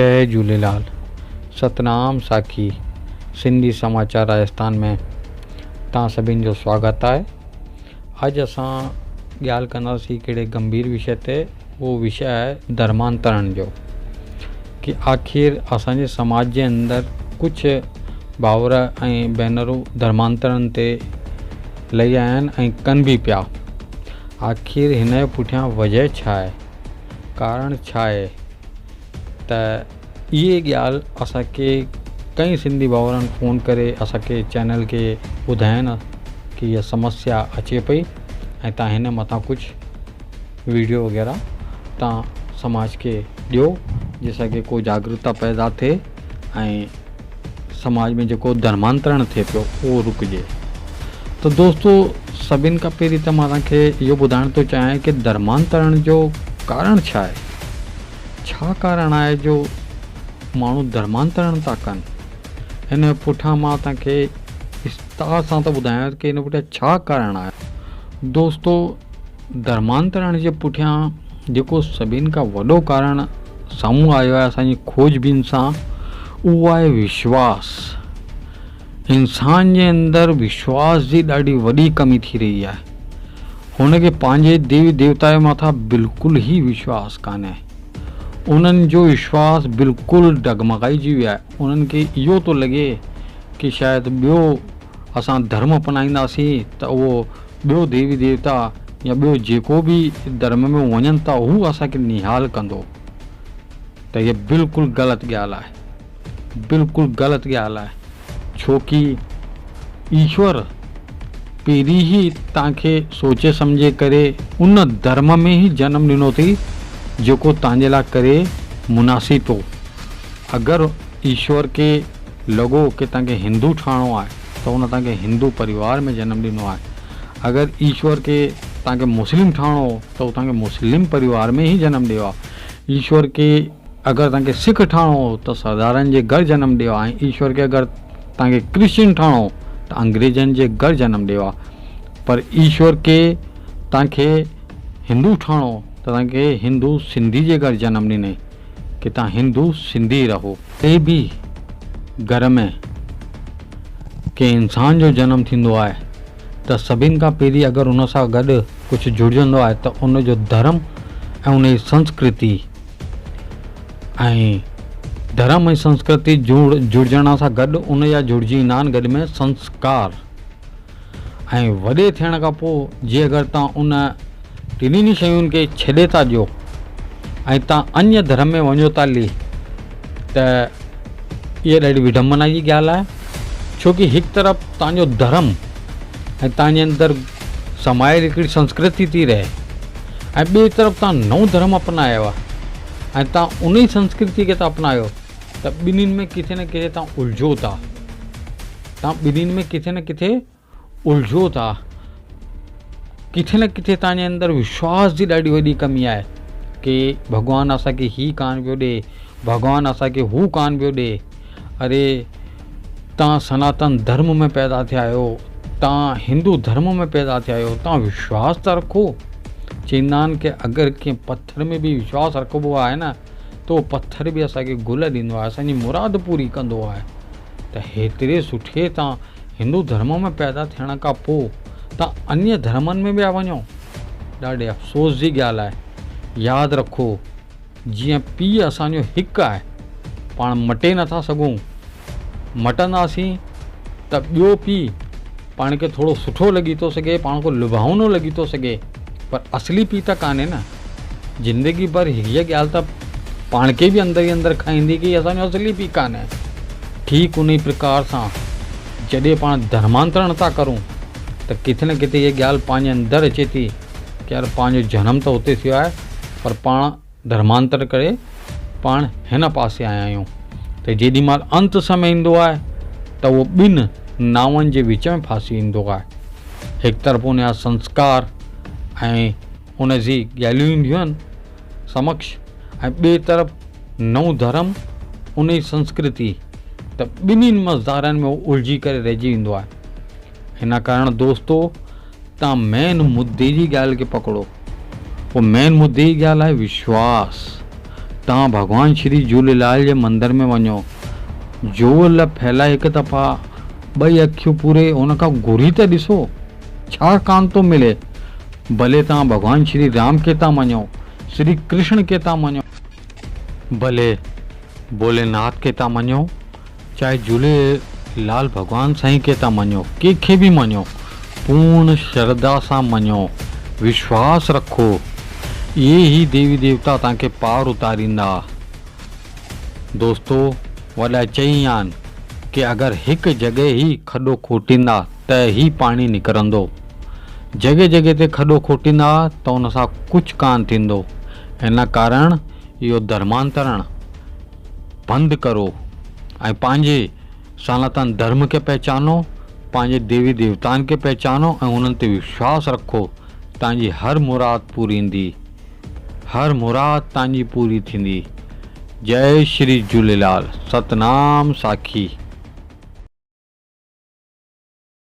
जय झूलेलाल। सतनाम साखी सिंधी समाचार राजस्थान में तव्हां सभिनि जो स्वागत आहे। अॼु असां ॻाल्हि कंदासीं कहिड़े गंभीर विषय ते। उहो विषय आहे धर्मांतरण जो, कि आख़िर असांजे समाज जे अंदरि कुझु भाउर ऐं भेनरूं धर्मांतरण ते लही आया आहिनि ऐं कनि बि पिया। आख़िर हिन जे पुठियां वजह छा आहे, कारण छा आहे? त इहे ॻाल्हि असांखे कई सिंधी भाउरनि फ़ोन करे असांखे चैनल खे ॿुधाइनि कि हीअ समस्या अचे पई ऐं तव्हां हिन मथां कुझु वीडियो वग़ैरह तव्हां समाज खे ॾियो, जंहिंसां कि को जागरूकता पैदा थिए ऐं समाज में जेको धर्मांतरण थिए पियो उहो रुकिजे। त दोस्तो, सभिनि खां पहिरीं त मां तव्हांखे इहो ॿुधाइण थो चाहियां कि धर्मांतरण जो कारण छा आहे। छा कारण आहे जो माण्हू धर्मांतरण था कनि? हिन पुठियां मां तव्हांखे विस्तार सां थो ॿुधायां कि हिन पुठियां छा कारण आहे। दोस्तो, धर्मांतरण जे पुठियां जेको सभिनि खां वॾो कारण साम्हूं आयो आहे असांजी खोजबीन सां, उहो आहे विश्वास। इंसान जे अंदरि विश्वास जी ॾाढी वॾी कमी थी रही आहे। हुनखे पंहिंजे देवी देवता जे मथां बिल्कुलु ई विश्वास कान्हे। उन्हनि जो विश्वास बिल्कुलु डगमगाइजी वियो आहे। उन्हनि खे इहो थो लॻे कि शायदि ॿियो असां धर्म अपनाईंदासीं त उहो ॿियो देवी देवता या ॿियो जेको बि धर्म में वञनि था हू असांखे निहाल कंदो। त इहा बिल्कुलु ग़लति ॻाल्हि आहे, बिल्कुलु ग़लति ॻाल्हि आहे। छो कि ईश्वर पहिरीं ई तव्हांखे सोचे सम्झे करे उन धर्म में ई जनम ॾिनो अथई जेको तव्हांजे लाइ करे मुनासिब हो। अगरि ईश्वर खे लॻो कि तव्हांखे हिंदू ठहिणो आहे त उन तव्हांखे हिंदू परिवार में जनम ॾिनो आहे। अगरि ईश्वर खे तव्हांखे मुस्लिम ठहिणो हो त उहो तव्हांखे मुस्लिम परिवार में ई जनम ॾियो आहे। ईश्वर खे अगरि तव्हांखे सिख ठहिणो हो त सरदारनि जे घर जनम ॾियो आहे। ऐं ईश्वर खे अगरि तव्हांखे क्रिश्चियन ठहिणो हो त अंग्रेजनि जे घर जनम ॾियो आहे। पर ईश्वर खे तव्हांखे हिंदू ठहिणो त तव्हांखे हिंदू सिंधी जे घर जनम ॾिनई कि तव्हां हिंदू सिंधी रहो। के बि घर में के इंसान जो जनम थींदो आहे त सभिनि खां पहिरीं अगरि हुन सां गॾु कुझु जुड़जंदो आहे त उन जो धर्म ऐं उन जी संस्कृति ऐं धर्म ऐं संस्कृति जुड़जण सां गॾु उन जा जुड़जी ईंदा आहिनि गॾ में संस्कार। ऐं वॾे थियण खां पोइ जीअं अगरि तव्हां उन टिनी शयुनि खे छॾे था ॾियो ऐं तव्हां अन्य धर्म में वञो था हली त इहा ॾाढी विडंबना जी ॻाल्हि आहे। छो कि हिकु तरफ़ तव्हांजो धर्म ऐं तव्हांजे अंदरि समायल हिकिड़ी संस्कृति थी रहे ऐं ॿिए तरफ़ तव्हां नओं धर्म अपनायो आहे ऐं तव्हां उन ई संस्कृति खे था अपनायो त ॿिन्हिनि में किथे न किथे तव्हां उलझो था। उलझो था। किथे न किथे तव्हांजे अंदरि विश्वास जी ॾाढी वॾी कमी आहे कि भॻवानु असांखे ही कान पियो ॾे, भॻवानु असांखे हू कान पियो ॾे। अरे, तव्हां सनातन धर्म में पैदा थिया आहियो, तव्हां हिंदू धर्म में पैदा थिया आहियो, तव्हां विश्वास था रखो। चवंदा आहिनि कि अगरि कंहिं पत्थर में बि विश्वास रखिबो आहे न त उहो पत्थर बि असांखे गुल ॾींदो आहे, असांजी मुराद पूरी कंदो आहे। त हेतिरे सुठे तव्हां हिंदू धर्म में पैदा थियण खां पोइ तव्हां अन्य धर्मनि में ॿिया वञो, ॾाढे अफ़सोस जी ॻाल्हि आहे। यादि रखो, जीअं पीउ असांजो हिकु आहे, पाण मटे नथा सघूं। मटंदासीं त ॿियो पीउ पाण खे थोरो सुठो लॻी थो सघे, पाण खां लुभावनो लॻी थो सघे, पर असली पीउ त कान्हे न। ज़िंदगी भर हीअ ॻाल्हि त पाण खे बि अंदरि ई अंदरि खाईंदी कि असांजो असली पीउ कान्हे। ठीकु उन ई प्रकार सां जॾहिं पाण धर्मांतरण था करूं त किथे न किथे इहा ॻाल्हि पंहिंजे अंदरि अचे थी कि यार पंहिंजो जनम त हुते थियो आहे पर पाण धर्मांतर करे पाण हिन पासे आया आहियूं। त जेॾीमहिल अंत समय ईंदो आहे त उहो ॿिनि नावनि जे विच में फासी ईंदो आहे। हिकु तरफ़ उन जा संस्कार ऐं उन जी ॻाल्हियूं ईंदियूं आहिनि समक्ष, ऐं ॿिए तरफ़ नओं धर्म, उन जी संस्कृति। त ॿिन्हिनि मज़दारनि में उलझी करे रहिजी वेंदो आहे। हिन कारण दोस्तो, तव्हां मेन मुद्दे जी ॻाल्हि खे पकड़ो। पोइ मेन मुद्दे जी ॻाल्हि आहे विश्वास। तव्हां भॻवान श्री झूलेलाल जे मंदर में वञो, जोल फैलाए हिकु दफ़ा 2 अखियूं पूरे हुन खां घुरी त ॾिसो छा कान थो मिले। भले तव्हां भॻवान श्री राम खे था मञो, श्री कृष्ण खे था मञो, भले भोलेनाथ खे था मञो, चाहे झूलेलाल भॻवान साईं खे था मञो, कंहिंखे बि मञो, पूर्ण श्रद्धा सां मञो, विश्वास रखो, इहे ई देवी देवता तव्हांखे पार उतारींदा। दोस्तो, वॾा चई आहिनि कि अगरि हिकु जॻह ई खॾो खोटींदा त ई पाणी निकिरंदो। जॻह जॻह ते खॾो खोटींदा त हुन सां कुझु कान थींदो। हिन कारण इहो धर्मांतरण बंदि करो ऐं पंहिंजे सनातन धर्म खे पहचानो, पंहिंजे देवी देवताउनि खे पहचानो ऐं उन्हनि ते विश्वास रखो। तव्हांजी हर मुराद पूरी ईंदी, हर मुराद तव्हांजी पूरी थींदी। जय श्री झूलेलाल। सतनाम साखी।